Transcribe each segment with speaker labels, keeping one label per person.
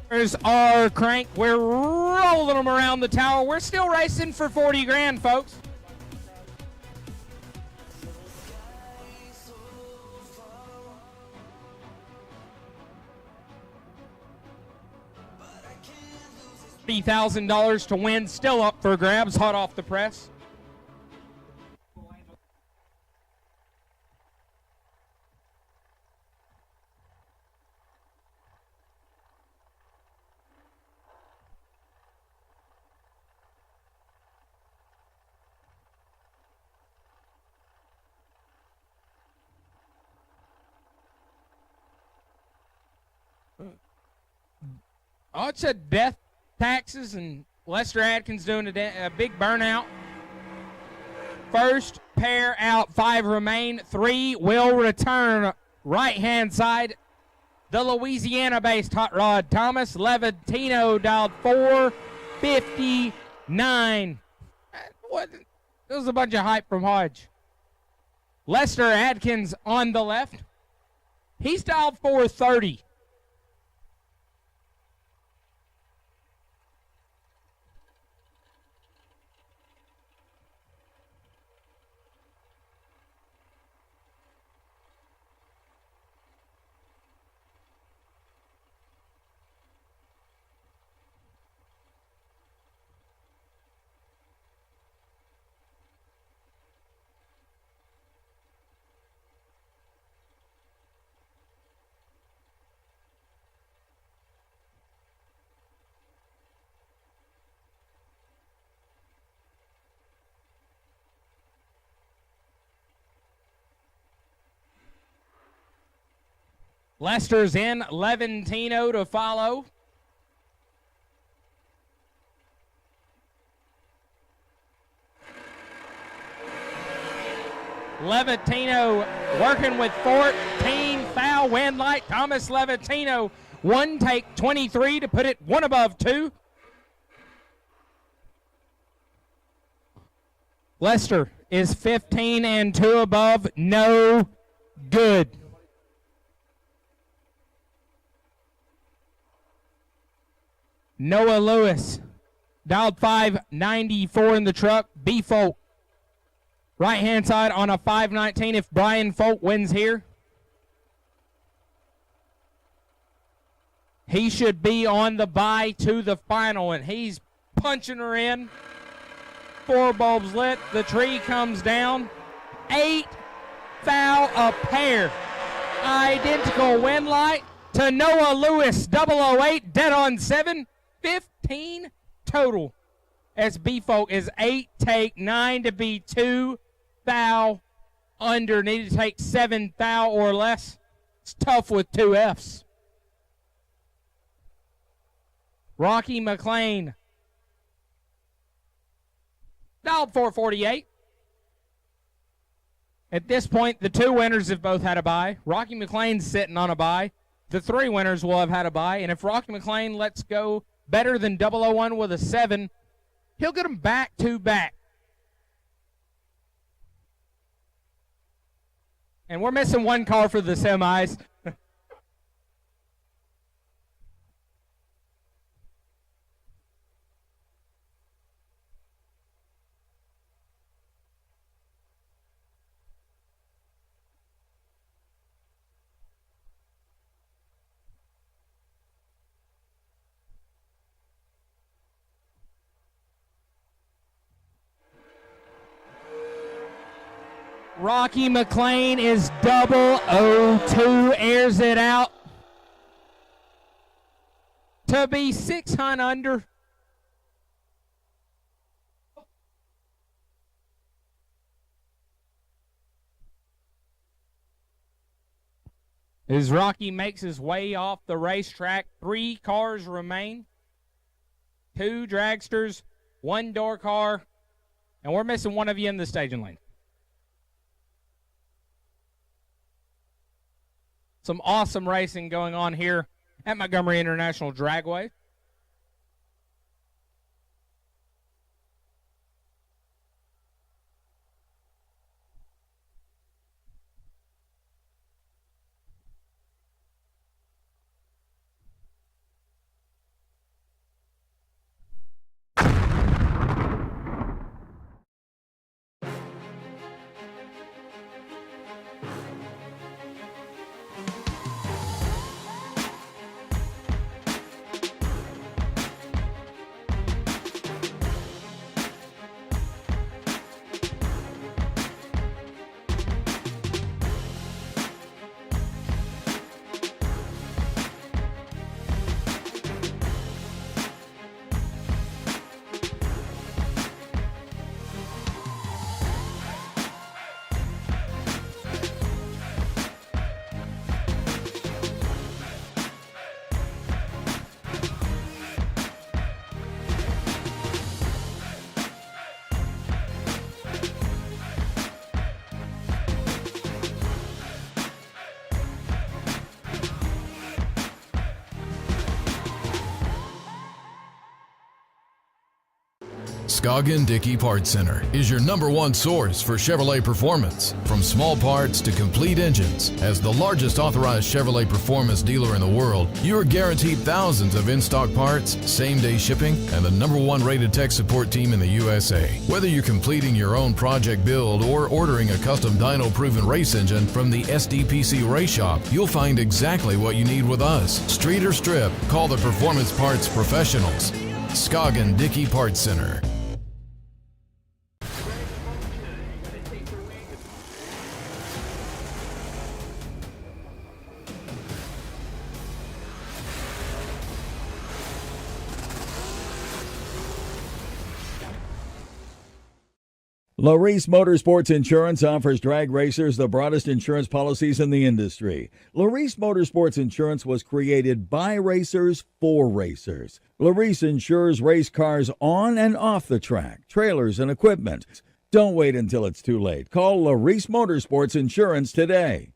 Speaker 1: There's our crank. We're rolling them around the tower. We're still racing for 40 grand, folks. $30,000 to win, still up for grabs, hot off the press. Oh, it said death taxes, and Lester Adkins doing a big burnout. First pair out, 5 remain. 3 will return. Right-hand side, the Louisiana-based hot rod, Thomas Levantino, dialed 459. What? There was a bunch of hype from Hodge. Lester Adkins on the left. He's dialed 430. Lester's in, Levantino to follow. Levantino working with 14, foul, wind light. Thomas Levantino, 1 take 23 to put it 1 above 2. Lester is 15 and 2 above, no good. Noah Lewis, dialed 594 in the truck. B. Folk, right-hand side on a 519 if Brian Folk wins here. He should be on the bye to the final, and he's punching her in. 4 bulbs lit. The tree comes down. 8 foul a pair. Identical wind light to Noah Lewis, 008, dead on 7. 15 total, as B-Folk is 8 take 9 to be 2 foul under. Need to take 7 foul or less. It's tough with 2 Fs. Rocky McLean, dialed 448. At this point, the 2 winners have both had a bye. Rocky McLean's sitting on a bye. The 3 winners will have had a bye, and if Rocky McLean lets go better than 001 with a 7, he'll get them back to back. And we're missing 1 car for the semis. Rocky McLean is 002, airs it out to be 600 under. As Rocky makes his way off the racetrack, 3 cars remain. 2 dragsters, 1 door car, and we're missing 1 of you in the staging lane. Some awesome racing going on here at Montgomery International Dragway.
Speaker 2: Scoggin-Dickey Parts Center is your #1 source for Chevrolet performance. From small parts to complete engines, as the largest authorized Chevrolet performance dealer in the world, you are guaranteed thousands of in-stock parts, same-day shipping, and the #1 rated tech support team in the USA. Whether you're completing your own project build or ordering a custom dyno-proven race engine from the SDPC Race Shop, you'll find exactly what you need with us. Street or strip, call the Performance Parts Professionals. Scoggin-Dickey Parts Center.
Speaker 3: Larice Motorsports Insurance offers drag racers the broadest insurance policies in the industry. Larice Motorsports Insurance was created by racers for racers. Larice insures race cars on and off the track, trailers, and equipment. Don't wait until it's too late. Call Larice Motorsports Insurance today.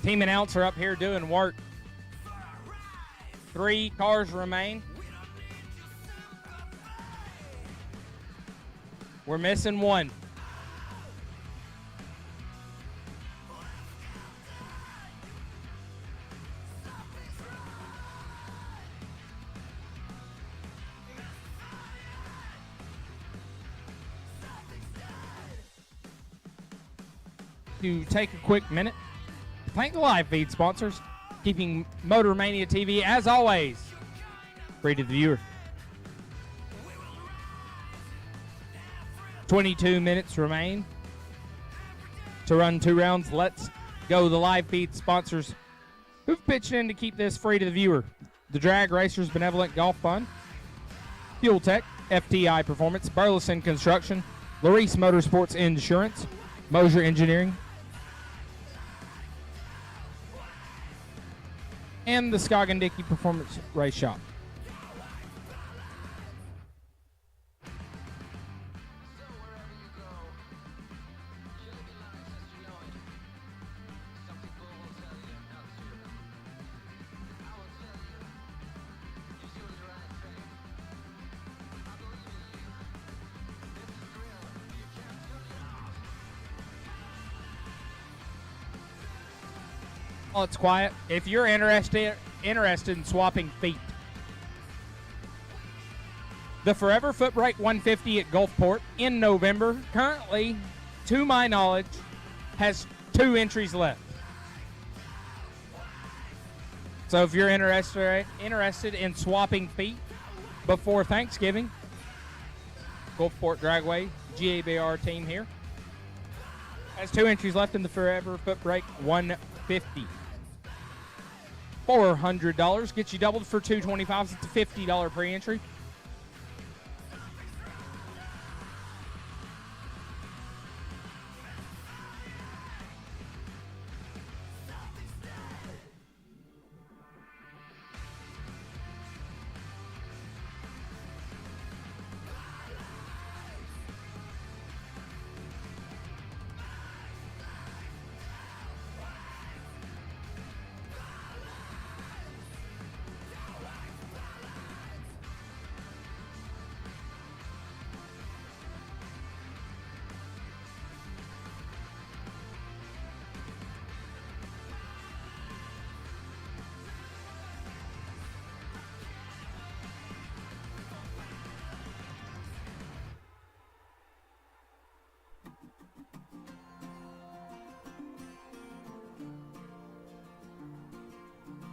Speaker 1: Team announcer up here doing work. 3 cars remain. We're missing 1. To take a quick minute, thank the live feed sponsors, keeping Motor Mania TV, as always, free to the viewer. 22 minutes remain to run 2 rounds. Let's go the live feed sponsors who've pitched in to keep this free to the viewer. The Drag Racers Benevolent Golf Fund, Fuel Tech, FTI Performance, Burleson Construction, Larice Motorsports Insurance, Mosier Engineering, and the Scoggin-Dickey Performance Race Shop. Oh, it's quiet. If you're interested in swapping feet, the Forever Foot Brake 150 at Gulfport in November, currently, to my knowledge, has 2 entries left. So if you're interested in swapping feet before Thanksgiving, Gulfport Dragway, GABR team here, has 2 entries left in the Forever Foot Brake 150. $400 gets you doubled for $225. It's a $50 pre-entry.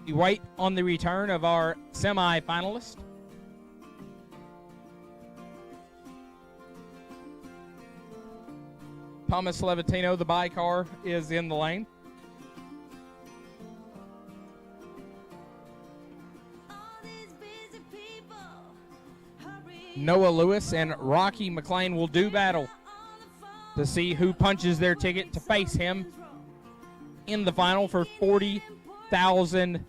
Speaker 1: We wait on the return of our semifinalist. Thomas Levitino, the bi-car, is in the lane. Noah Lewis and Rocky McLean will do battle to see who punches their ticket to face him in the final for $40,000.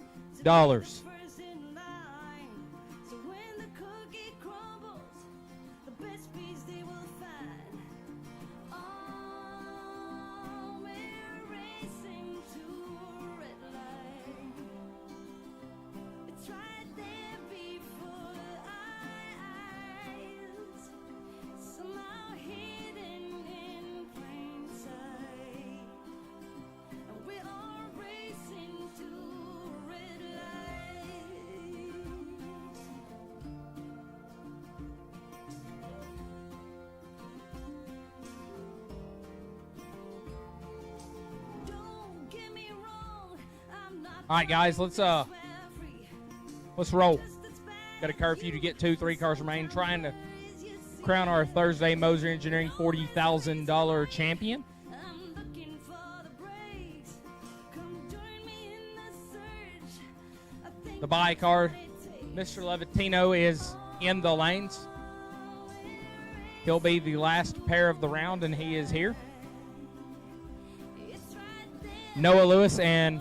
Speaker 1: All right, guys, let's roll. Got a curfew to get 2-3 cars remain. Trying to crown our Thursday Moser Engineering $40,000 champion. The buy car, Mr. Levitino, is in the lanes. He'll be the last pair of the round, and he is here. Noah Lewis and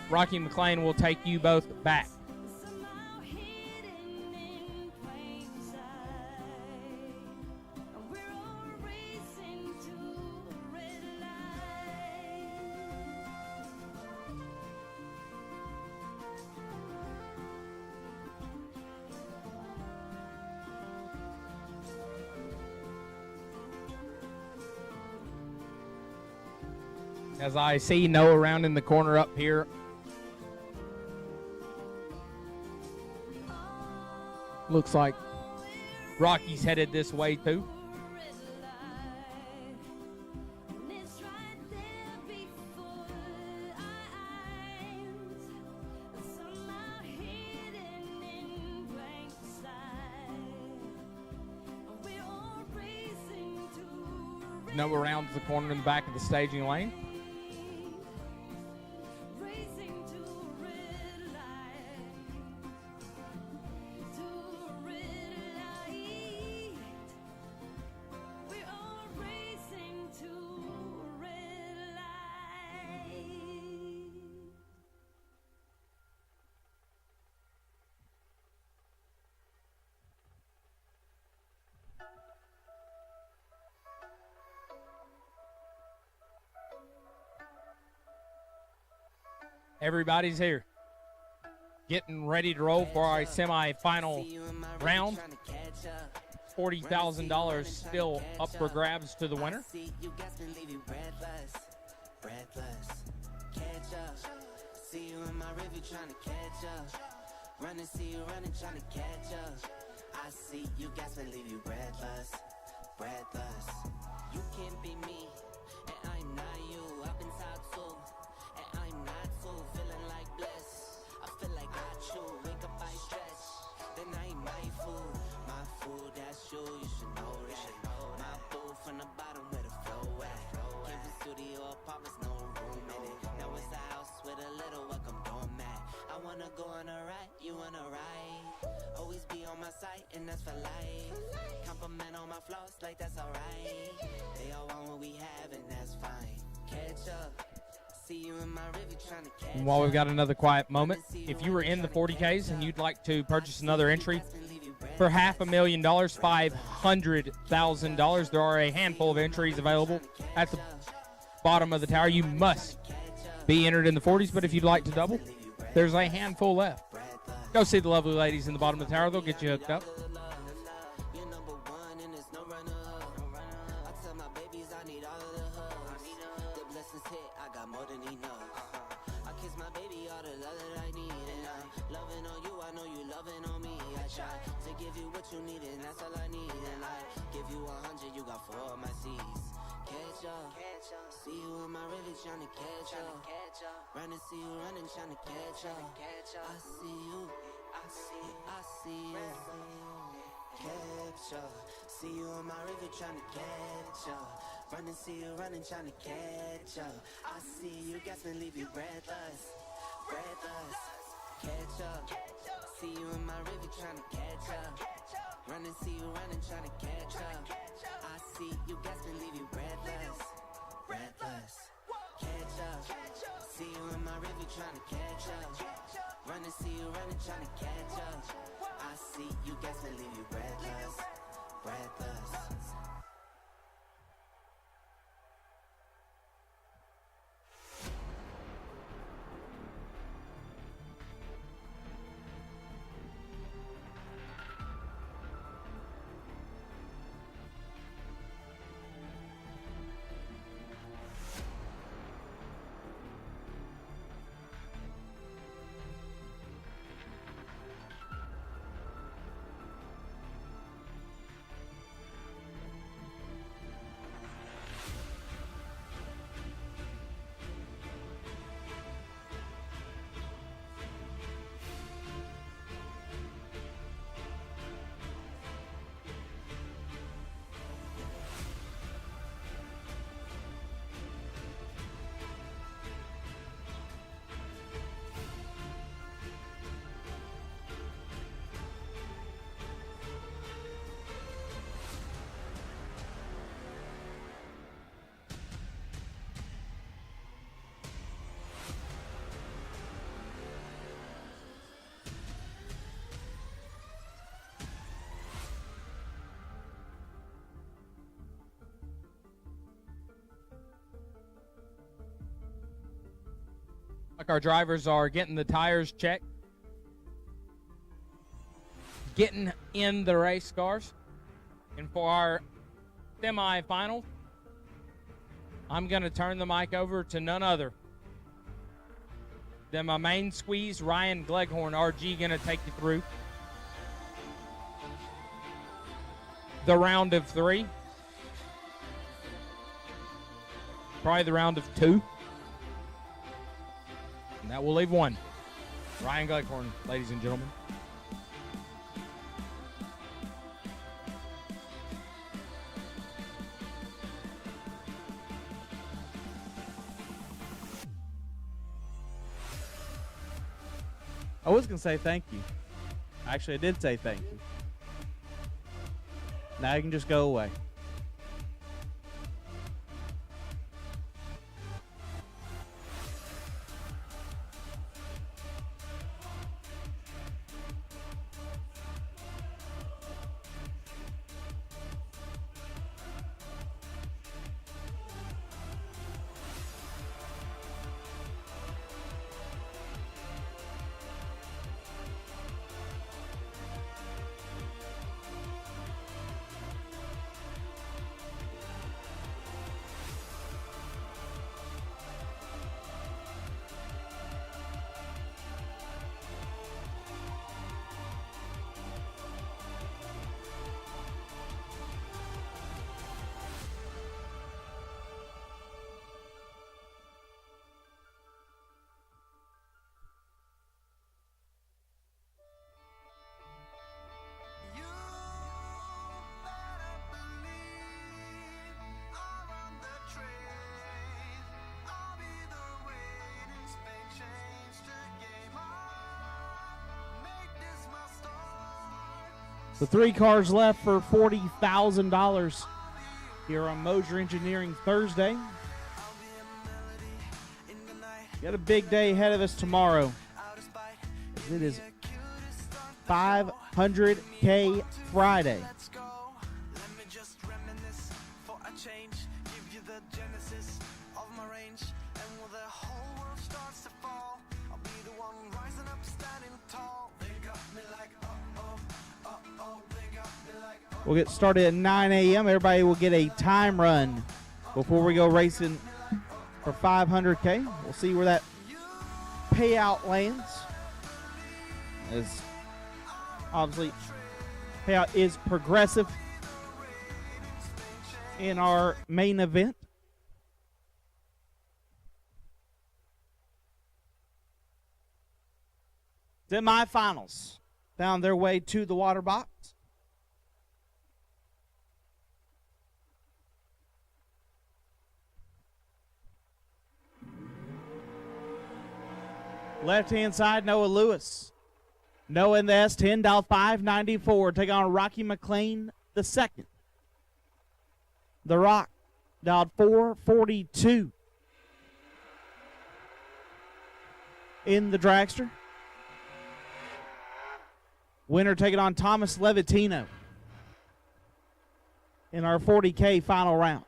Speaker 1: Rocky McLean will take you both back. As I see Noah around in the corner up here, looks like Rocky's headed this way too. Noah rounds the corner in the back of the staging lane. Everybody's here, getting ready to roll for our semifinal round. $40,000 still up for grabs to the winner.
Speaker 4: See you in my river trying to catch up. Run and see you running trying to catch up. I see you guys will leave you breathless, breathless. You can't be me, and I'm not you. I've been taught to, and I'm not too. Feeling like bliss, I feel like I chew. Wake up, I stretch, then I ain't my food. My food, that's you, you should know that. My boo from the bottom where the flow at. Came from studio apartments, no room in it. Now it's a house with a little welcome doormat. I wanna go on a ride, you wanna ride. Always be on my side, and that's for life. Compliment on my flaws, like that's alright. They all want what we have, and that's fine. Catch up. See you in my river trying to catch up.
Speaker 1: And while we've got another quiet moment, if you were in the 40Ks and you'd like to purchase another entry for $500,000, $500,000, there are a handful of entries available at the bottom of the tower. You must be entered in the 40s, but if you'd like to double, there's a handful left. Go see the lovely ladies in the bottom of the tower. They'll get you hooked up.
Speaker 4: You need it, and that's all I need. And I give you 100, you got 4 of my C's. Catch up, see you in my river trying to catch up. Run and see you running trying to catch up. I see you, I see you. Catch up, see you in my river trying to catch up. Run and see you running trying to catch up. I see you, guys can leave you breathless, breathless. Catch up, see you in my river trying to catch up. Run and see you running, trying to catch up. I see you guys can leave you breathless, breathless. Catch up, see you in my river trying to catch up. Run and see you running, trying to catch up. I see you guys can leave you breathless, breathless.
Speaker 1: Like our drivers are getting the tires checked, getting in the race cars. And for our semifinal, I'm going to turn the mic over to none other than my main squeeze, Ryan Gleghorn. RG going to take you through the round of 3. Probably the round of 2. And that will leave 1. Ryan Gleghorn, ladies and gentlemen.
Speaker 5: I was going to say thank you. Actually, I did say thank you. Now you can just go away. The 3 cars left for $40,000 here on Moser Engineering Thursday. Got a big day ahead of us tomorrow. It is 500K Friday. We'll get started at 9 a.m. Everybody will get a time run before we go racing for 500K. We'll see where that payout lands. As obviously, payout is progressive in our main event. Semifinals found their way to the water box. Left-hand side, Noah Lewis. Noah in the S10, dial 594. Take on Rocky McLean the second. The Rock, dialed 442. In the dragster. Winner taking on Thomas Levitino in our 40K final round.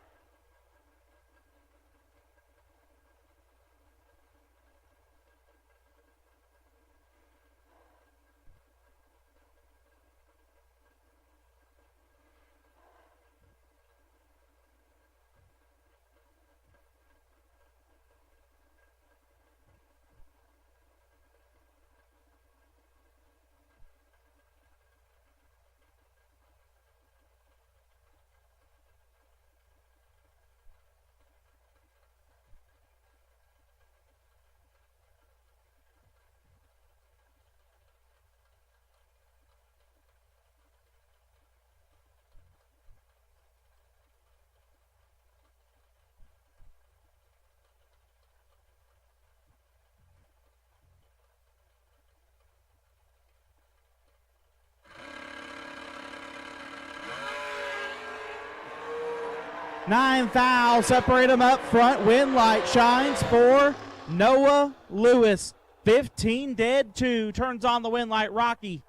Speaker 5: Nine foul, separate them up front. Wind light shines for Noah Lewis. 15 dead, 2. Turns on the wind light. Rocky.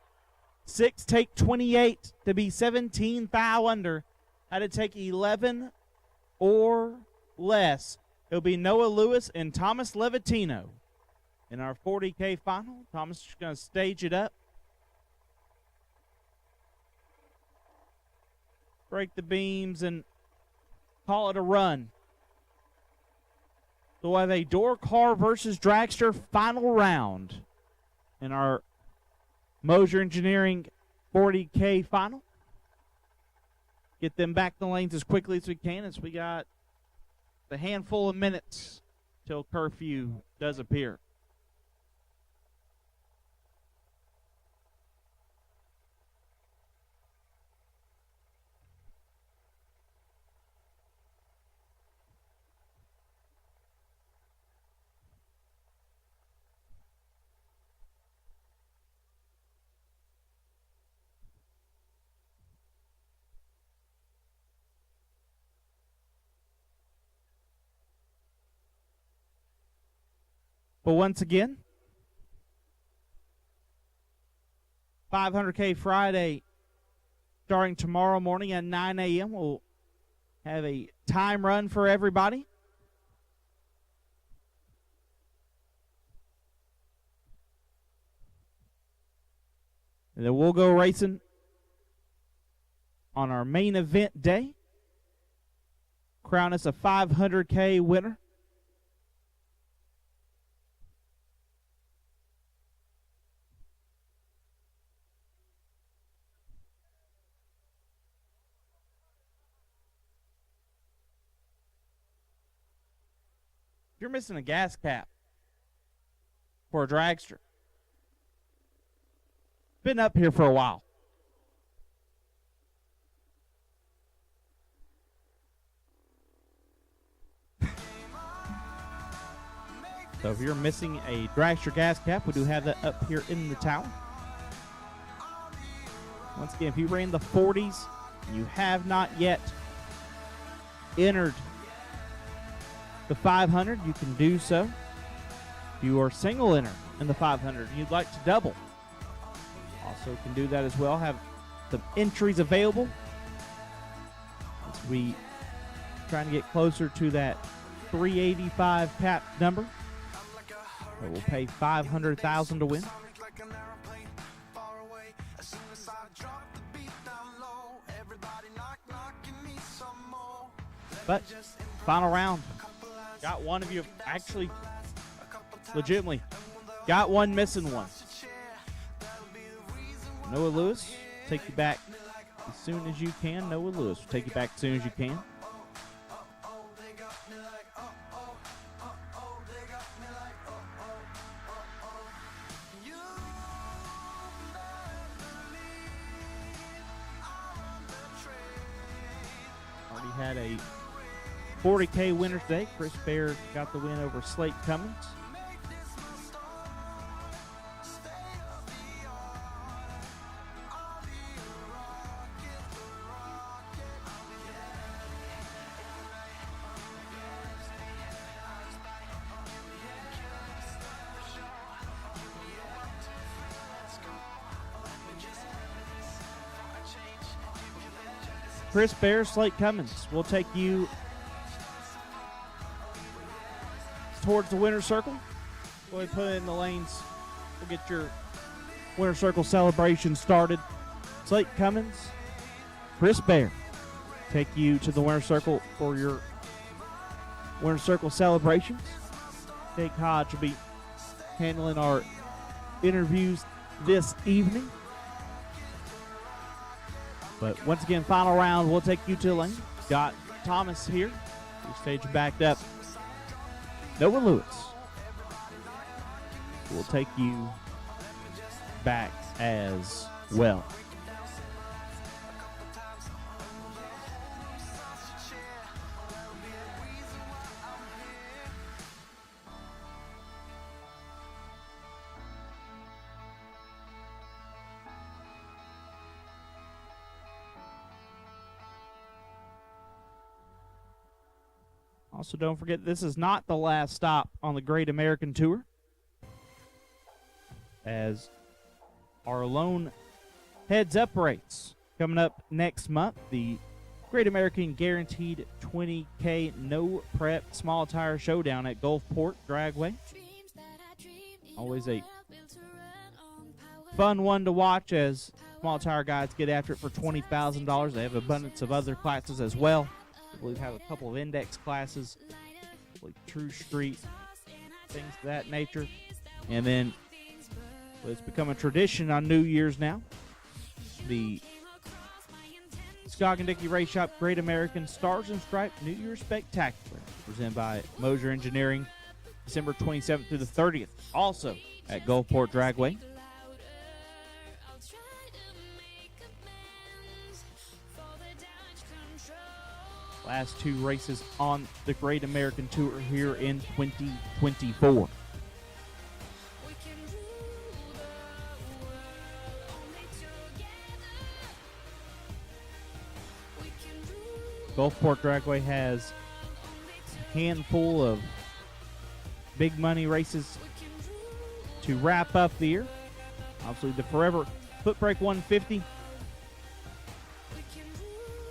Speaker 5: 6 take 28 to be 17 foul under. Had to take 11 or less. It'll be Noah Lewis and Thomas Levitino in our 40K final. Thomas is going to stage it up. Break the beams and call it a run. So we'll have a door car versus dragster final round in our Moser Engineering 40K final. Get them back in the lanes as quickly as we can, as we got a handful of minutes till curfew does appear. But once again, 500K Friday starting tomorrow morning at 9 a.m. We'll have a time run for everybody. And then we'll go racing on our main event day. Crown us a 500K winner. You're missing a gas cap for a dragster. Been up here for a while. So if you're missing a dragster gas cap, we do have that up here in the tower. Once again, if you ran the 40s and you have not yet entered the 500, you can do so. If you are single enter in the 500 and you'd like to double, also can do that as well. Have some entries available as we trying to get closer to that 385 PAP number. That will pay $500,000 to win. But final round, got one of you, actually, legitimately, got one missing one. Noah Lewis, take you back as soon as you can. Noah Lewis will take you back as soon as you can. Already had a 40K winner today. Chris Bear got the win over Slate Cummings. Chris Bear, Slate Cummings will take you towards the winner's circle. Go ahead and put it in the lanes. We'll get your winner's circle celebration started. Slate Cummings, Chris Bear take you to the winner's circle for your winner's circle celebrations. Jake Hodge will be handling our interviews this evening. But once again, final round, we'll take you to the lane. Got Thomas here. Stage backed up. Noah Lewis will take you back as well. Also, don't forget, this is not the last stop on the Great American Tour, as our lone heads-up race coming up next month, the Great American Guaranteed 20K No Prep Small Tire Showdown at Gulfport Dragway. Always a fun one to watch as small tire guys get after it for $20,000. They have an abundance of other classes as well. I believe have a couple of index classes, like True Street, things of that nature. And then it's become a tradition on New Year's now. The Scoggin-Dickey Race Shop Great American Stars and Stripes New Year's Spectacular, presented by Mosier Engineering, December 27th through the 30th, also at Gulfport Dragway. Last two races on the Great American Tour here in 2024. Gulfport Dragway has a handful of big money races to wrap up the year. Obviously, the Forever Foot Brake 150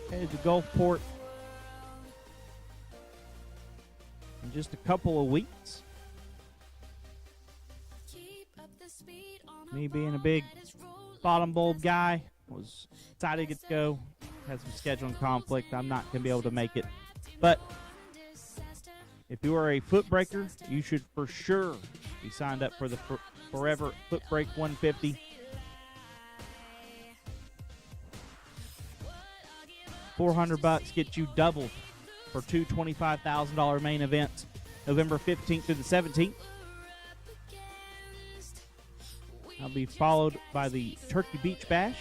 Speaker 5: headed to Gulfport in just a couple of weeks. Me being a big bottom bulb guy, was excited to get to go. Had some scheduling conflict. I'm not going to be able to make it. But if you are a foot breaker, you should for sure be signed up for the Forever Foot Brake 150. $400 gets you doubled for two $25,000 main events, November 15th through the 17th. That'll be followed by the Turkey Beach Bash.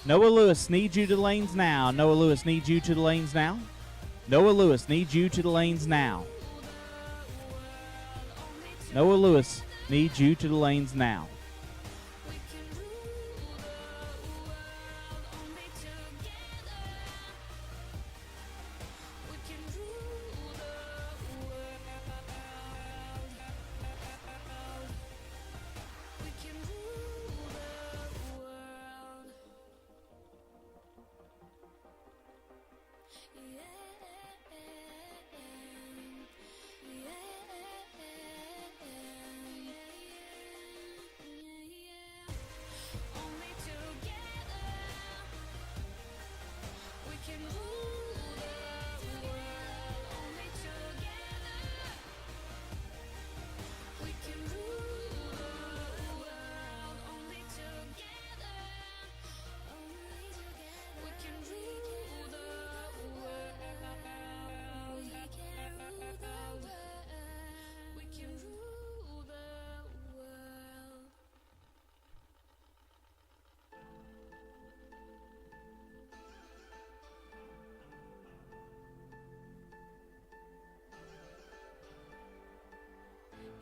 Speaker 5: Noah Lewis needs you to the lanes now. Noah Lewis needs you to the lanes now. Noah Lewis needs you to the lanes now. Noah Lewis needs you to the lanes now.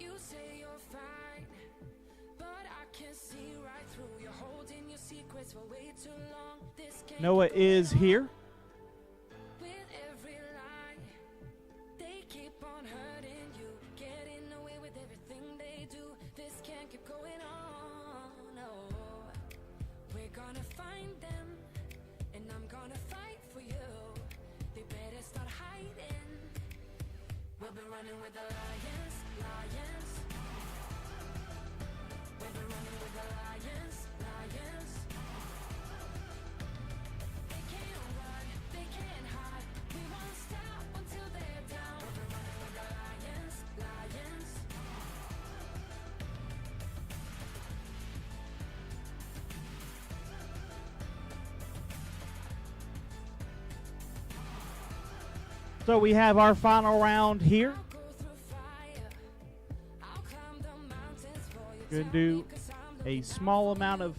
Speaker 6: You say you're fine, but I can see right through. You're holding your secrets for way too long. This can't
Speaker 5: Noah
Speaker 6: go
Speaker 5: is
Speaker 6: on.
Speaker 5: here.
Speaker 6: With every lie, they keep on hurting you, getting away with everything they do. This can't keep going on. No, we're gonna find them, and I'm gonna fight for you. They better start hiding. We'll be running with the lions, lions. We'll be running with the lions, lions. They can't run, they can't hide. We won't stop until they're down. We'll be running with the lions, lions.
Speaker 5: So we have our final round here.
Speaker 6: I'll go through fire. I'll climb the mountains for you.
Speaker 5: Going to do a small amount of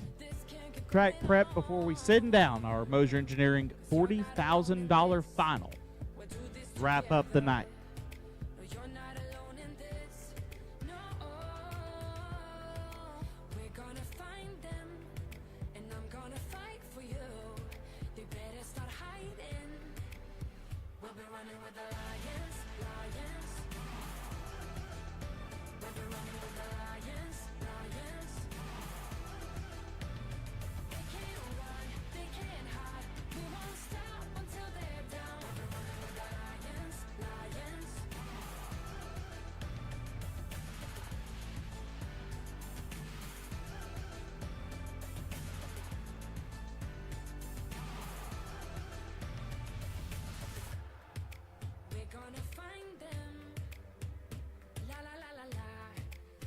Speaker 5: track prep before we sit down our Moser Engineering $40,000 final. Wrap up the night.
Speaker 6: You're not alone in this. No, we're gonna find them, and I'm gonna fight for you. They better start hiding. We'll be running with the lions, lions. We'll be running with the lions, lions. They can't run, they can't hide. We won't stop until they're down. We'll be running with the lions, lions. We're gonna find them. La la la la la.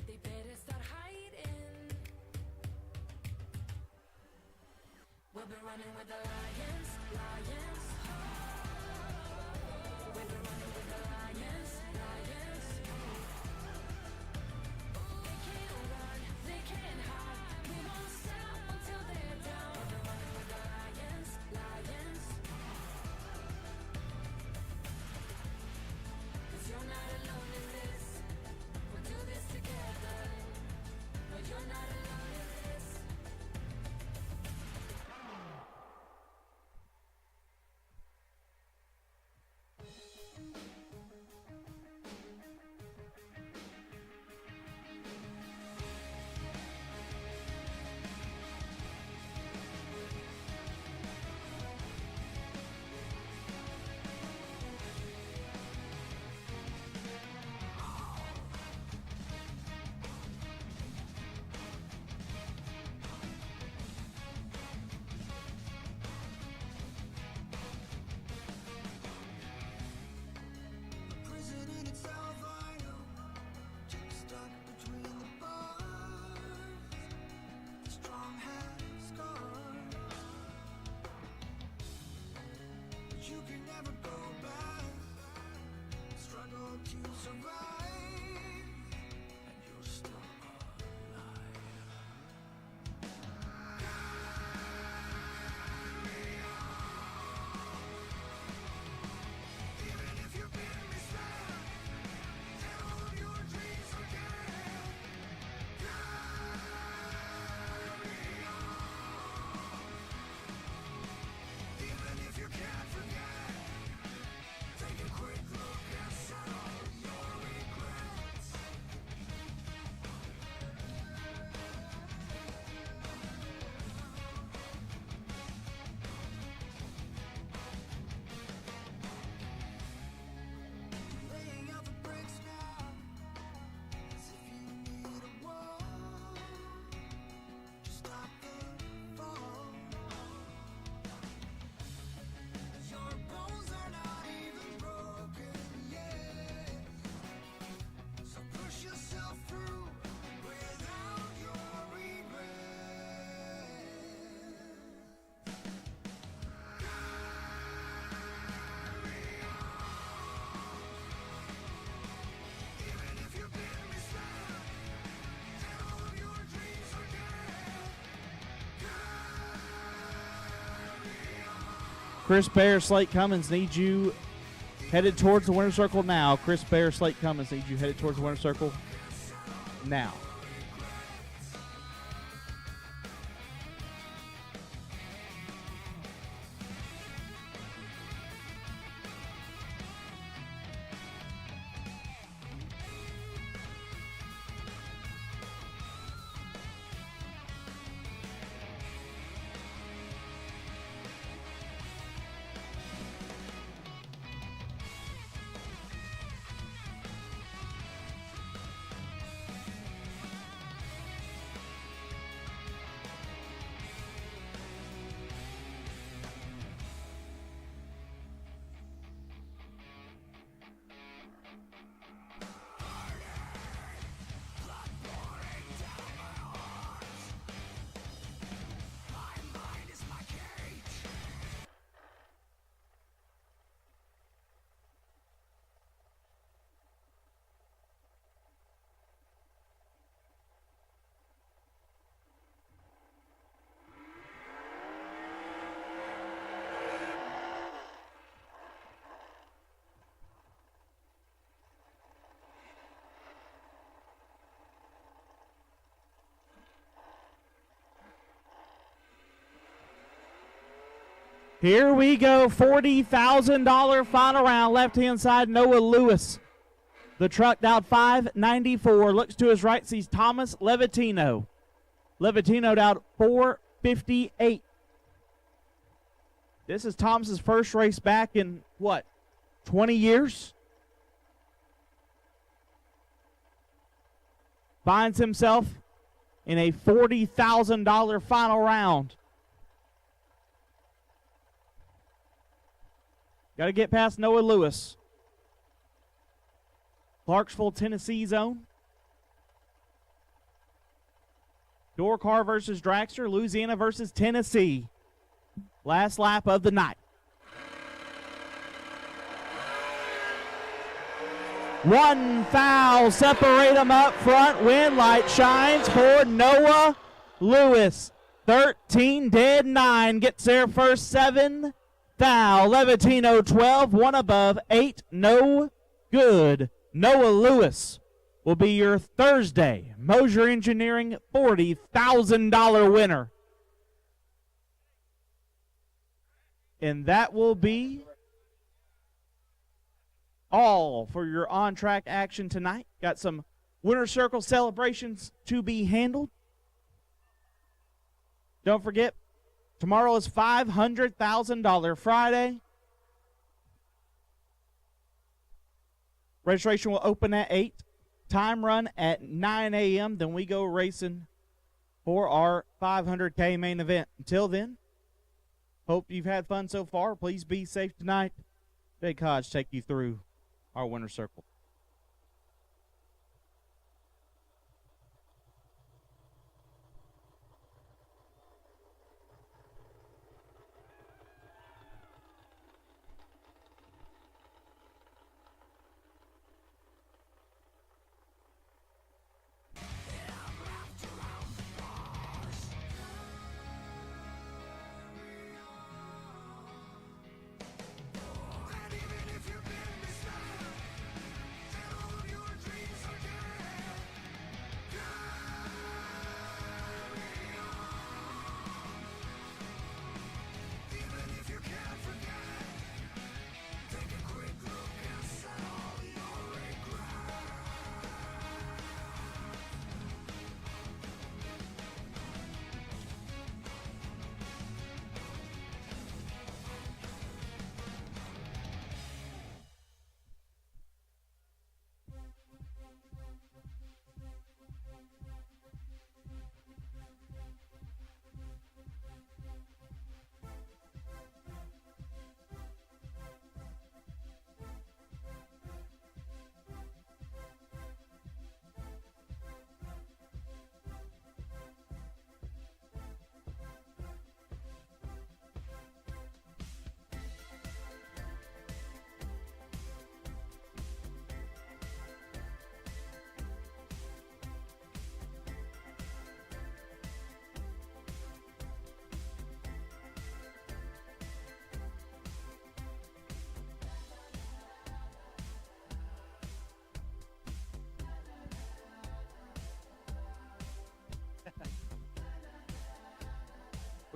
Speaker 6: They better start hiding. We'll be running with the lions, lions. We'll be running with the lions, lions. They can't run, they can't hide. We won't stop until they're down. We'll be running with the lions, lions. 'Cause you're not alone in this. We'll do this together. No, you're not alone in this.
Speaker 5: Chris Bear, Slate Cummings need you headed towards the winner's circle now. Chris Bear, Slate Cummings need you headed towards the winner's circle now. Here we go, $40,000 final round. Left-hand side, Noah Lewis. The truck down 594. Looks to his right, sees Thomas Levitino. Levitino down 458. This is Thomas's first race back in, 20 years? Finds himself in a $40,000 final round. Got to get past Noah Lewis. Clarksville, Tennessee zone. Dorcar versus Dragster. Louisiana versus Tennessee. Last lap of the night. One foul. Separate them up front. Wind light shines for Noah Lewis. 13 dead, 9. Gets there first, 7. Foul. Levitino 12, 1 above, 8 no good. Noah Lewis will be your Thursday Mosier Engineering $40,000 winner. And that will be all for your on-track action tonight. Got some Winter Circle celebrations to be handled. Don't forget, tomorrow is $500,000 Friday. Registration will open at 8. Time run at 9 a.m. Then we go racing for our 500K main event. Until then, hope you've had fun so far. Please be safe tonight. Jake Hodge take you through our Winter Circle.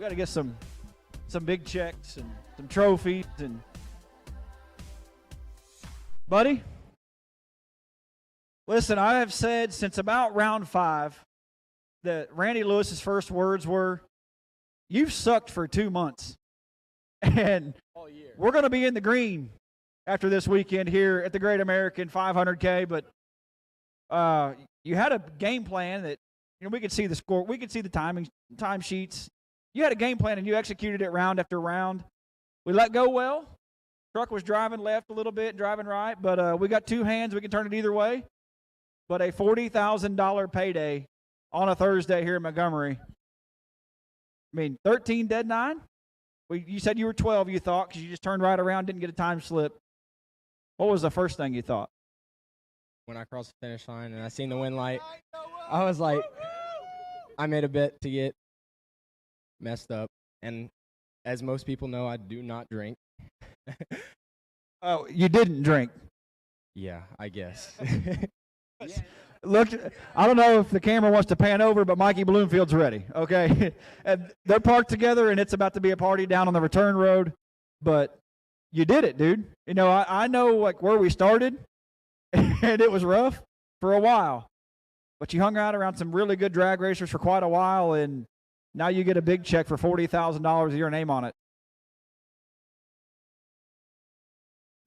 Speaker 7: got to get some big checks and some trophies and. Buddy, listen, I have said since about round 5 that Randy Lewis's first words were, "You've sucked for 2 months." And we're going to be in the green after this weekend here at the Great American 500K. But you had a game plan that, we could see the score. We could see the time sheets. You had a game plan, and you executed it round after round. We let go well. Truck was driving left a little bit, driving right. But we got 2 hands. We can turn it either way. But a $40,000 payday on a Thursday here in Montgomery. 13 dead 9? You said you were 12, you thought, because you just turned right around, didn't get a time slip. What was the first thing you thought?
Speaker 1: When I crossed the finish line and I seen the win light, I was like, I made a bet to get messed up. And as most people know, I do not drink.
Speaker 7: Oh, you didn't drink?
Speaker 1: Yeah, I guess.
Speaker 7: Look, I don't know if the camera wants to pan over, but Mikey Bloomfield's ready, okay? And they're parked together, and it's about to be a party down on the return road. But you did it, dude. I know where we started, and it was rough for a while. But you hung out around some really good drag racers for quite a while, and now you get a big check for $40,000 with your name on it.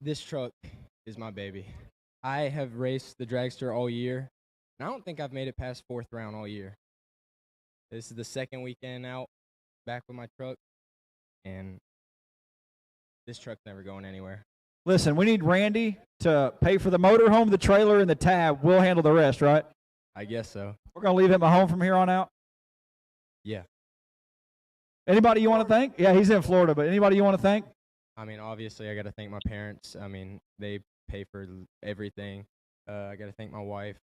Speaker 1: This truck is my baby. I have raced the dragster all year, and I don't think I've made it past 4th round all year. This is the second weekend out back with my truck, and this truck's never going anywhere.
Speaker 7: Listen, we need Randy to pay for the motorhome, the trailer, and the tab. We'll handle the rest, right?
Speaker 1: I guess so.
Speaker 7: We're going to leave him at home from here on out?
Speaker 1: Yeah.
Speaker 7: Anybody you want to thank? Yeah, he's in Florida, but anybody you want to thank?
Speaker 1: Obviously, I got to thank my parents. They pay for everything. I got to thank my wife.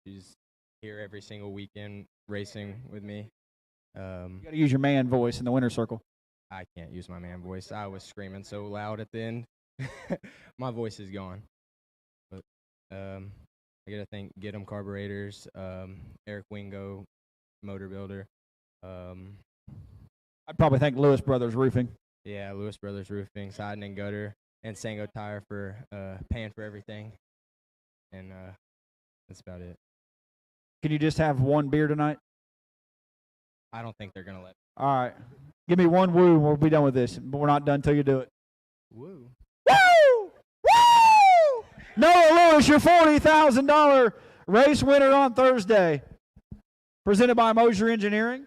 Speaker 1: She's here every single weekend racing with me.
Speaker 7: You got to use your man voice in the winner's circle.
Speaker 1: I can't use my man voice. I was screaming so loud at the end. My voice is gone. But I got to thank Get 'em Carburetors, Eric Wingo, Motor Builder.
Speaker 7: I'd probably thank Lewis Brothers Roofing.
Speaker 1: Yeah, Lewis Brothers Roofing, Siding and Gutter, and Sango Tire for paying for everything. And that's about it.
Speaker 7: Can you just have one beer tonight?
Speaker 1: I don't think they're going to let me.
Speaker 7: All right. Give me one woo and we'll be done with this. But we're not done until you do it.
Speaker 1: Woo.
Speaker 7: Woo! Woo! Noah Lewis, your $40,000 race winner on Thursday. Presented by Mosier Engineering.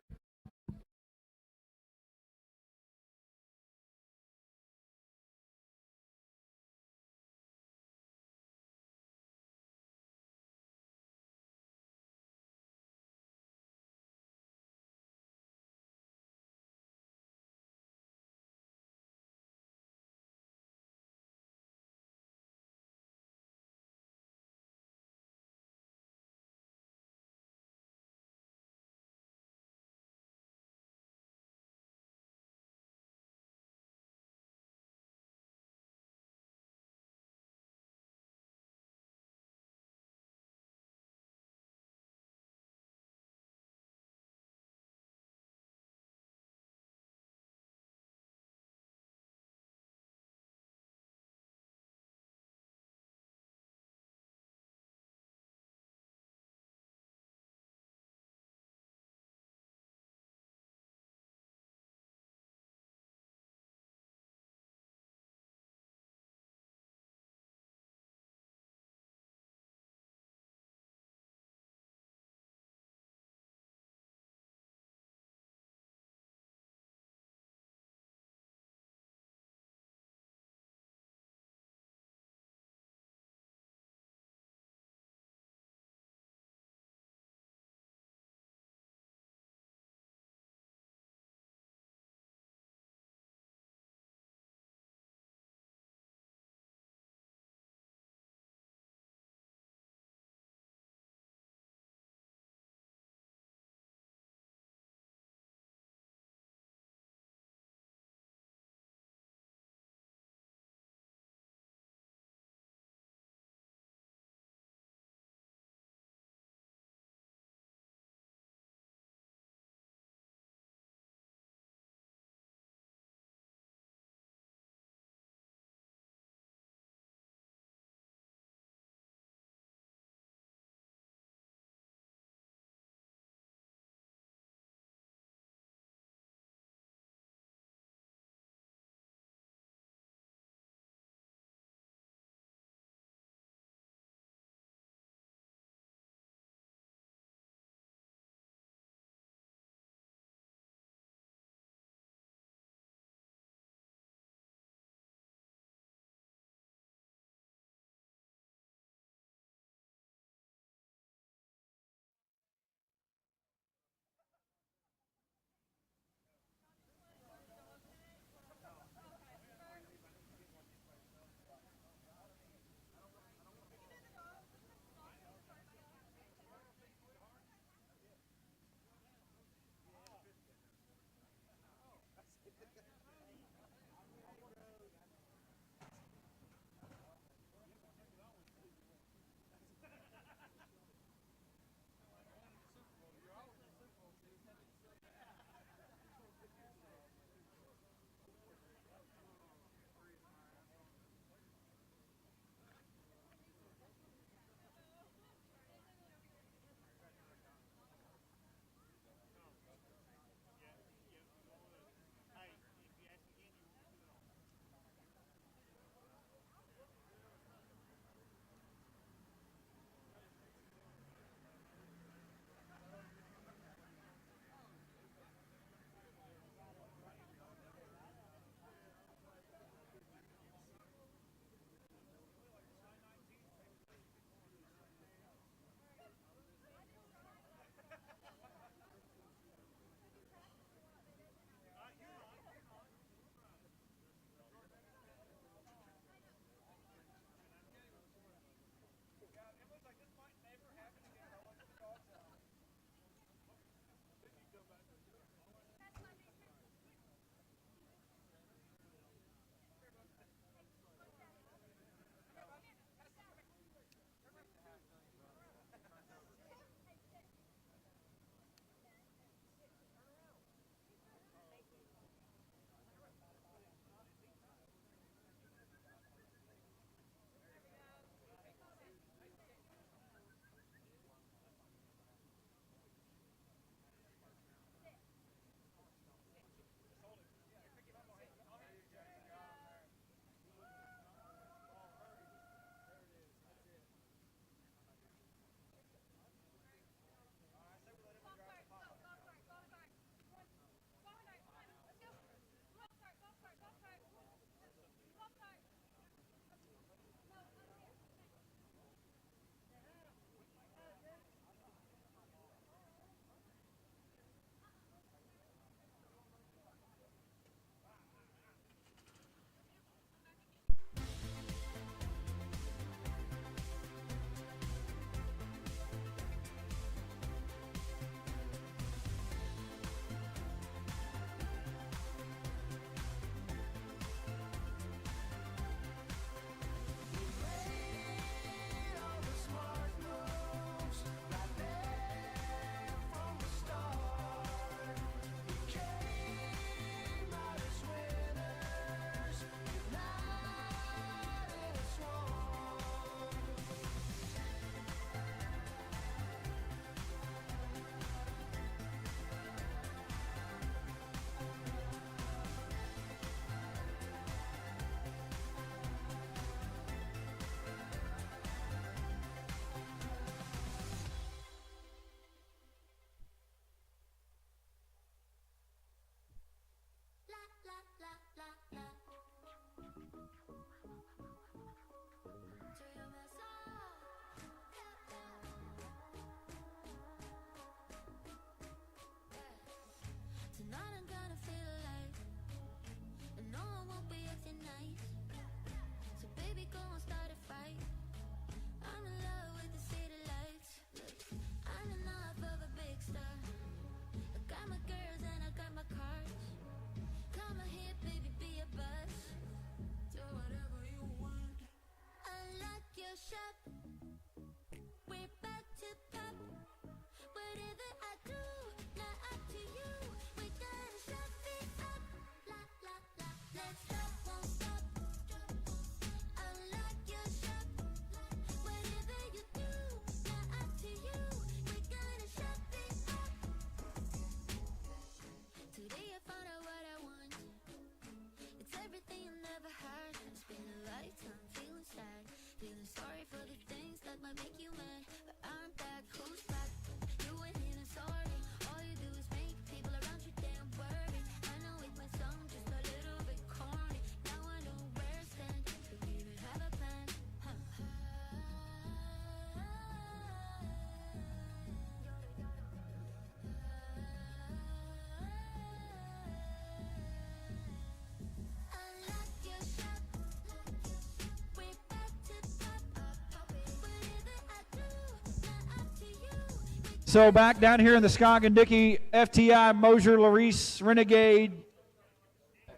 Speaker 7: So back down here in the Skog-and-Dickey FTI Mosier Larice Renegade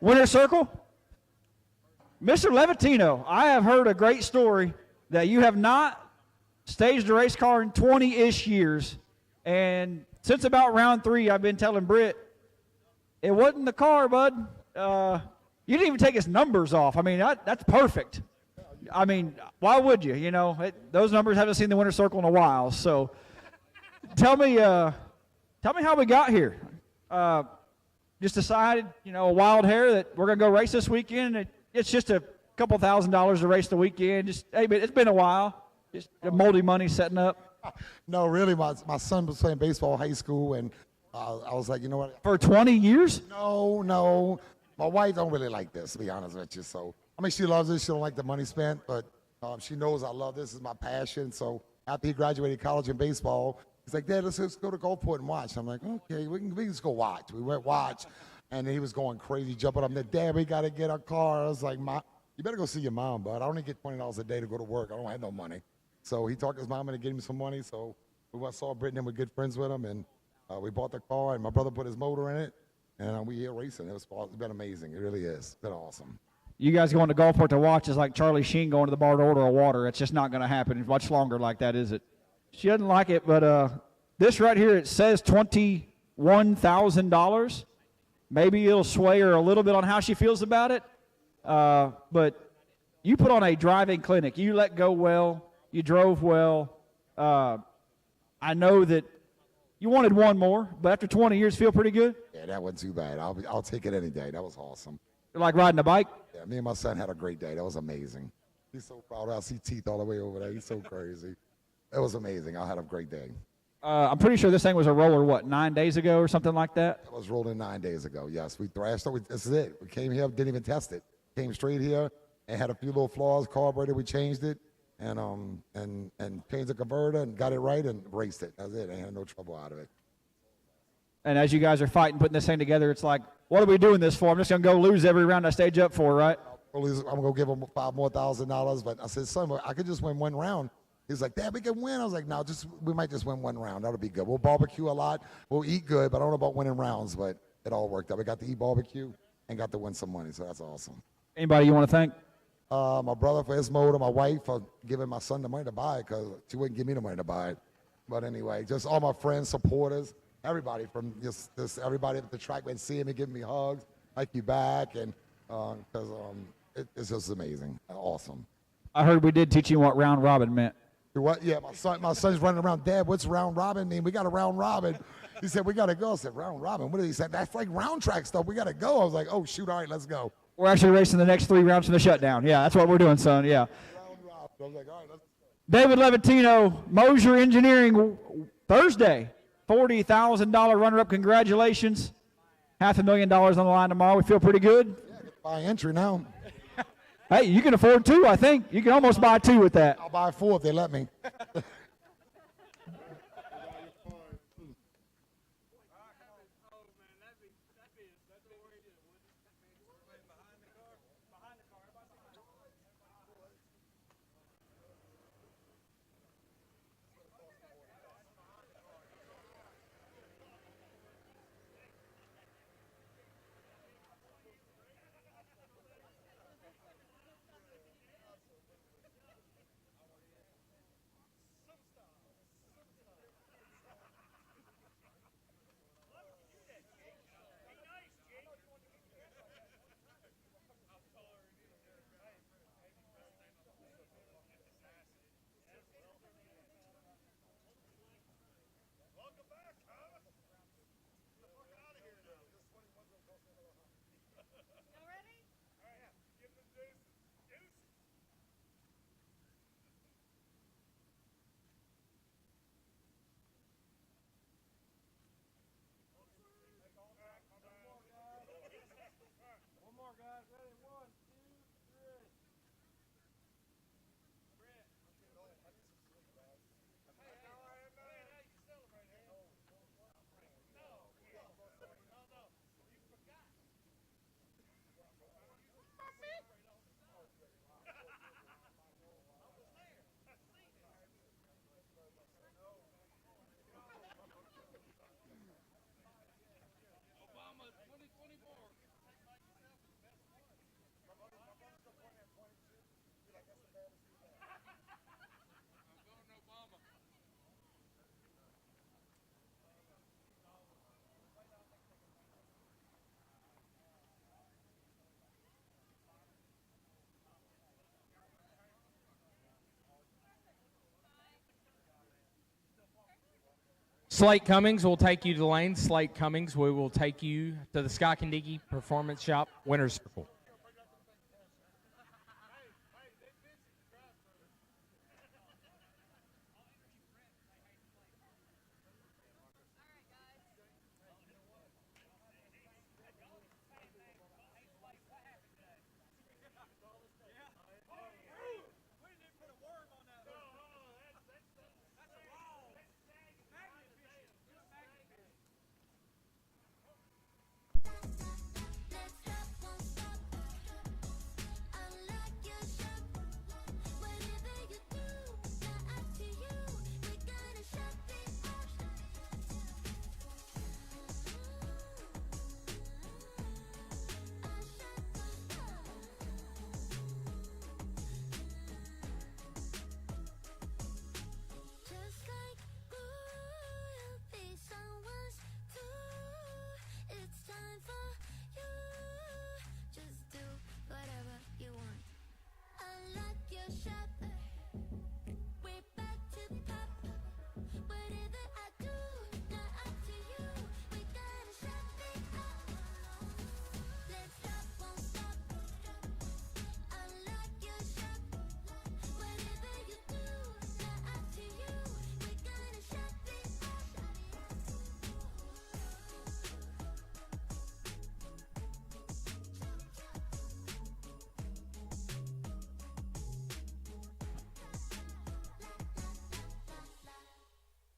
Speaker 7: winner circle, Mr. Levatino, I have heard a great story that you have not staged a race car in 20-ish years, and since about round 3, I've been telling Britt, it wasn't the car, bud. You didn't even take his numbers off. I mean, that's perfect. I mean, why would you? You know, those numbers haven't seen the winner's circle in a while. So, tell me how we got here. Just decided, you know, a wild hair that we're gonna go race this weekend. It's just a couple $1,000s to race the weekend. Just hey, but it's been a while. Just moldy money setting up.
Speaker 8: No, really, my son was playing baseball in high school, and I was like, you know what?
Speaker 7: For 20 years?
Speaker 8: No. My wife don't really like this, to be honest with you. So, I mean, she loves it. She don't like the money spent, but she knows I love this. This is my passion. So, after he graduated college in baseball, he's like, Dad, let's go to Gulfport and watch. I'm like, okay, we can just go watch. We went watch, and he was going crazy, jumping up there. Dad, we got to get a car. I was like, you better go see your mom, bud. I only get $20 a day to go to work. I don't have no money. So he talked to his mom into getting him some money. So we went, saw Britt and we're good friends with him, and we bought the car, and my brother put his motor in it, and we here racing. It's been amazing. It really is. It's been awesome.
Speaker 7: You guys going to Gulfport to watch is like Charlie Sheen going to the bar to order a water. It's just not going to happen much longer like that, is it? She doesn't like it, but this right here, it says $21,000. Maybe it'll sway her a little bit on how she feels about it. But you put on a driving clinic. You let go well. You drove well. I know that you wanted one more, but after 20 years, feel pretty good?
Speaker 8: Yeah, that wasn't too bad. I'll take it any day. That was awesome.
Speaker 7: You like riding a bike?
Speaker 8: Yeah, me and my son had a great day. That was amazing. He's so proud. I see teeth all the way over there. He's so crazy. It was amazing. I had a great day.
Speaker 7: I'm pretty sure this thing was a roller, 9 days ago or something like that?
Speaker 8: It was rolling 9 days ago, yes. We thrashed it. This is it. We came here, didn't even test it. Came straight here and had a few little flaws. Carburetor, we changed it and changed the converter and got it right and raced it. That's it. I had no trouble out of it.
Speaker 7: And as you guys are fighting, putting this thing together, it's like, what are we doing this for? I'm just going to go lose every round I stage up for, right?
Speaker 8: I'm going to give him $5,000 more. But I said, son, I could just win one round. He's like, Dad, we can win. I was like, no, we might just win one round. That'll be good. We'll barbecue a lot. We'll eat good, but I don't know about winning rounds. But it all worked out. We got to eat barbecue and got to win some money, so that's awesome.
Speaker 7: Anybody you want to thank?
Speaker 8: My brother for his motor, my wife for giving my son the money to buy it because she wouldn't give me the money to buy it. But anyway, just all my friends, supporters, everybody from just everybody at the track been seeing me, giving me hugs, like you back, and because it's just amazing, awesome.
Speaker 7: I heard we did teach you what round robin meant.
Speaker 8: What? Yeah, my son's running around. Dad, what's round robin mean? We got a round robin. He said we got to go. I said round robin. What did he say? That's like round track stuff. We got to go. I was like, oh shoot, all right, let's go.
Speaker 7: We're actually racing the next 3 rounds from the shutdown. Yeah, that's what we're doing, son. Yeah.
Speaker 8: Round robin. I was like, all right, let's go.
Speaker 7: David Levatino, Mosier Engineering, Thursday, $40,000 runner-up. Congratulations. $500,000 on the line tomorrow. We feel pretty good.
Speaker 8: Yeah, buy entry now.
Speaker 7: Hey, you can afford 2, I think. You can almost buy 2 with that.
Speaker 8: I'll buy 4 if they let me.
Speaker 1: Slate Cummings will take you to the lane. Slate Cummings, we will take you to the Scott Kandicky Performance Shop Winner's Circle.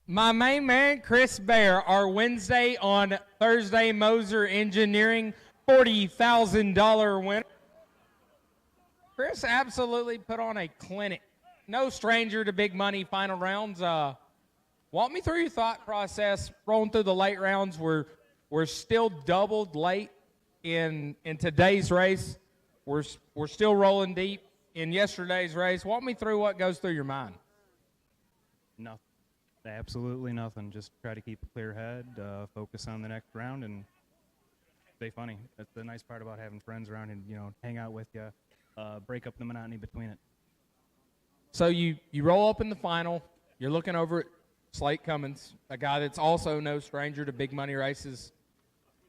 Speaker 1: My main man, Chris Bear, our Wednesday on Thursday Moser Engineering $40,000 winner. Chris absolutely put on a clinic. No stranger to big money final rounds. Walk me through your thought process rolling through the late rounds. We're still doubled late in today's race. We're still rolling deep in yesterday's race. Walk me through what goes through your mind.
Speaker 9: Nothing. Absolutely nothing. Just try to keep a clear head, focus on the next round, and stay funny. That's the nice part about having friends around and, hang out with you, break up the monotony between it.
Speaker 1: So you roll up in the final. You're looking over at Slate Cummings, a guy that's also no stranger to big money races.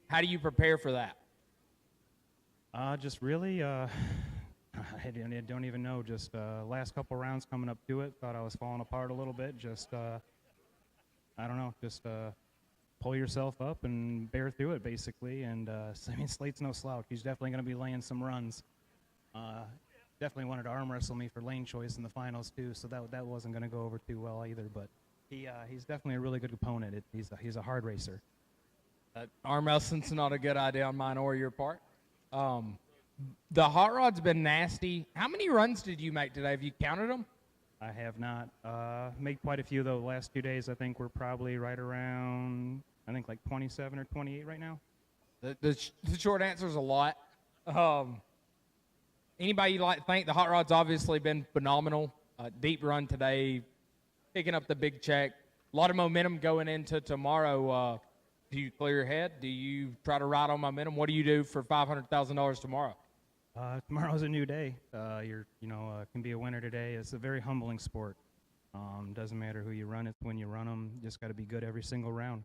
Speaker 1: How do you prepare for that?
Speaker 9: Just really, I don't even know. Just last couple rounds coming up to it, thought I was falling apart a little bit. Just I don't know, just pull yourself up and bear through it, basically. And Slate's no slouch. He's definitely going to be laying some runs. Definitely wanted to arm wrestle me for lane choice in the finals too, so that wasn't going to go over too well either. But he's definitely a really good opponent. He's a hard racer.
Speaker 1: Arm wrestling's not a good idea on mine or your part. The hot rod's been nasty. How many runs did you make today? Have you counted them?
Speaker 9: I have not. Made quite a few, though. The last 2 days, I think we're probably right around, like 27 or 28 right now.
Speaker 1: The short answer is a lot. Anybody you'd like to thank? The hot rod's obviously been phenomenal. Deep run today, picking up the big check. A lot of momentum going into tomorrow. Do you clear your head? Do you try to ride on momentum? What do you do for $500,000 tomorrow?
Speaker 9: Tomorrow's a new day. Can be a winner today. It's a very humbling sport. Doesn't matter who you run, it's when you run them. Just got to be good every single round.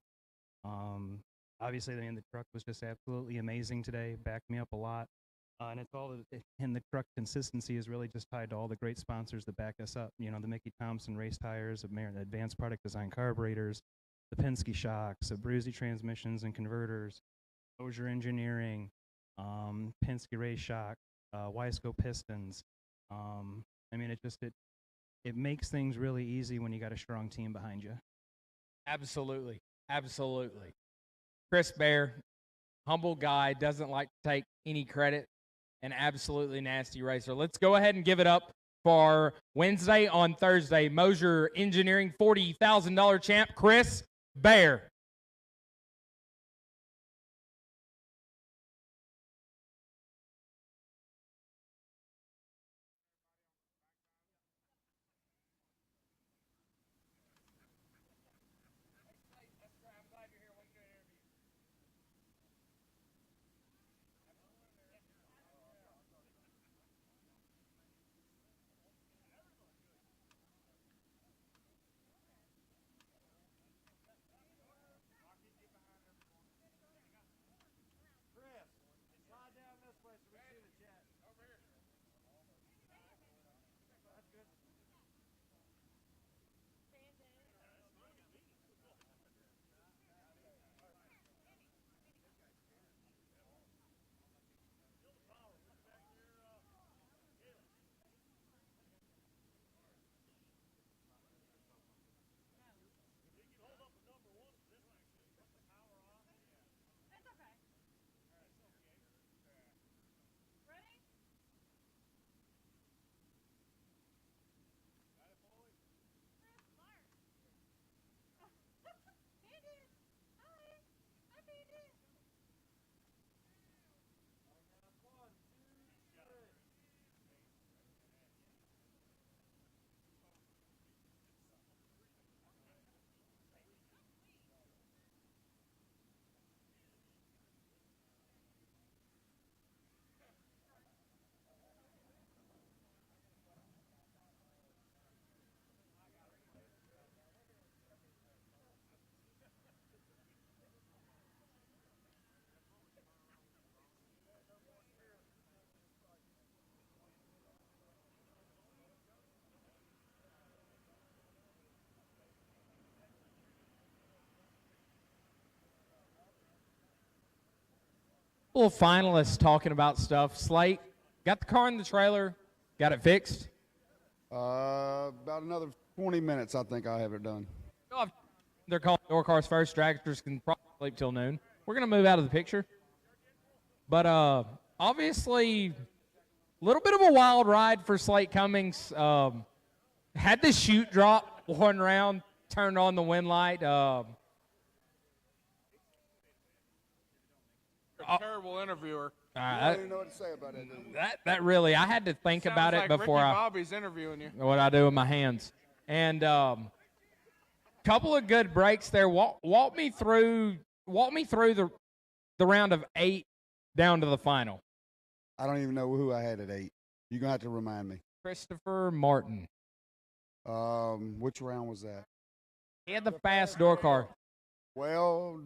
Speaker 9: Obviously, the truck was just absolutely amazing today. Backed me up a lot. And it's all, and the truck consistency is really just tied to all the great sponsors that back us up. The Mickey Thompson Race Tires, Advanced Product Design Carburetors, the Penske Shocks, the Bruzy Transmissions and Converters, Moser Engineering, Penske Race Shock, Wiseco Pistons. It makes things really easy when you got a strong team behind you.
Speaker 1: Absolutely. Chris Bear, humble guy, doesn't like to take any credit, an absolutely nasty racer. Let's go ahead and give it up for Wednesday on Thursday, Moser Engineering $40,000 champ, Chris Bear. couple of finalists talking about stuff. Slate, got the car in the trailer, got it fixed?
Speaker 10: About another 20 minutes, I think I have it done.
Speaker 1: They're called door cars first. Dragsters can probably sleep till noon. We're going to move out of the picture. But obviously, a little bit of a wild ride for Slate Cummings. Had the chute drop one round, turned on the wind light.
Speaker 11: Terrible interviewer.
Speaker 10: I don't even know what to say about that.
Speaker 1: That really, I had to think about it
Speaker 11: like
Speaker 1: before
Speaker 11: Ricky Bobby's interviewing you.
Speaker 1: what I do with my hands. And couple of good breaks there. Walk me through the round of 8 down to the final.
Speaker 10: I don't even know who I had at 8. You're going to have to remind me.
Speaker 1: Christopher Martin.
Speaker 10: Which round was that?
Speaker 1: He had the fast door car.
Speaker 10: Well,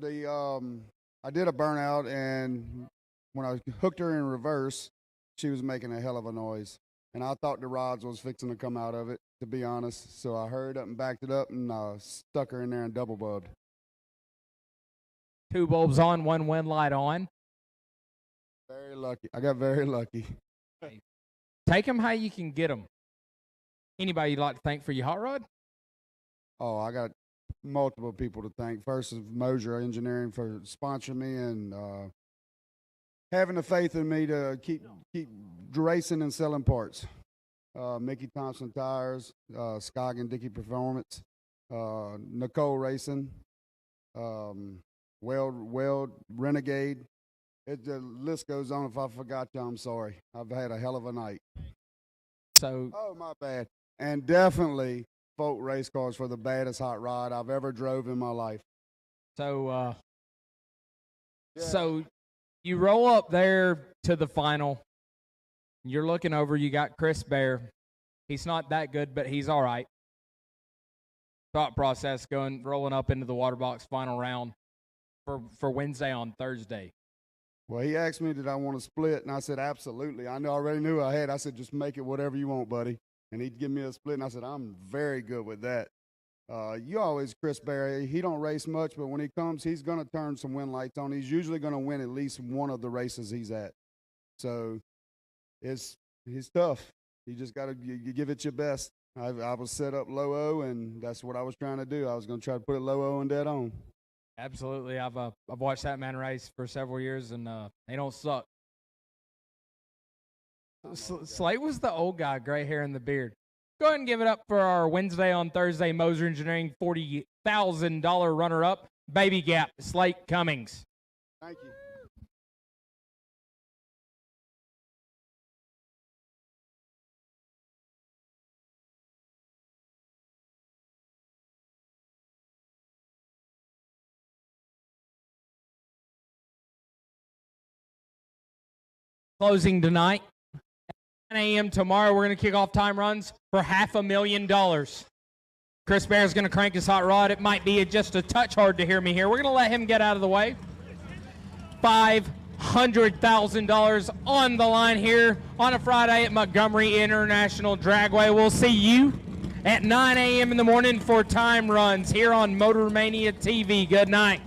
Speaker 10: I did a burnout, and when I hooked her in reverse, she was making a hell of a noise. And I thought the rods was fixing to come out of it, to be honest. So I hurried up and backed it up and stuck her in there and double bubbed.
Speaker 1: 2 bulbs on, 1 wind light on.
Speaker 10: Very lucky. I got very lucky.
Speaker 1: Take them how you can get them. Anybody you'd like to thank for your hot rod?
Speaker 10: Oh, I got multiple people to thank. First is Mosier Engineering for sponsoring me and having the faith in me to keep racing and selling parts. Mickey Thompson Tires, Skog and Dickey Performance, Nicole Racing, Weld Renegade. The list goes on. If I forgot you, I'm sorry. I've had a hell of a night. Oh, my bad. And definitely Folk Race Cars for the baddest hot rod I've ever drove in my life.
Speaker 1: So you roll up there to the final. You're looking over. You got Chris Bear. He's not that good, but he's all right. Thought process rolling up into the water box final round for Wednesday on Thursday.
Speaker 10: Well, he asked me, did I want to split? And I said, absolutely. I already knew I had. I said, just make it whatever you want, buddy. And he'd give me a split, and I said, I'm very good with that. You always, Chris Berry, he don't race much, but when he comes, he's going to turn some wind lights on. He's usually going to win at least one of the races he's at. So he's tough. You just got to give it your best. I was set up low O, and that's what I was trying to do. I was going to try to put it low O and dead on.
Speaker 1: Absolutely. I've watched that man race for several years, and they don't suck. Slate was the old guy, gray hair and the beard. Go ahead and give it up for our Wednesday on Thursday Moser Engineering $40,000 runner-up, Baby Gap, Slate Cummings.
Speaker 10: Thank you.
Speaker 1: Closing tonight. 10 a.m. tomorrow, we're going to kick off time runs for $500,000. Chris Bear's going to crank his hot rod. It might be just a touch hard to hear me here. We're going to let him get out of the way. $500,000 on the line here on a Friday at Montgomery International Dragway. We'll see you at 9 a.m. in the morning for time runs here on Motor Mania TV. Good night.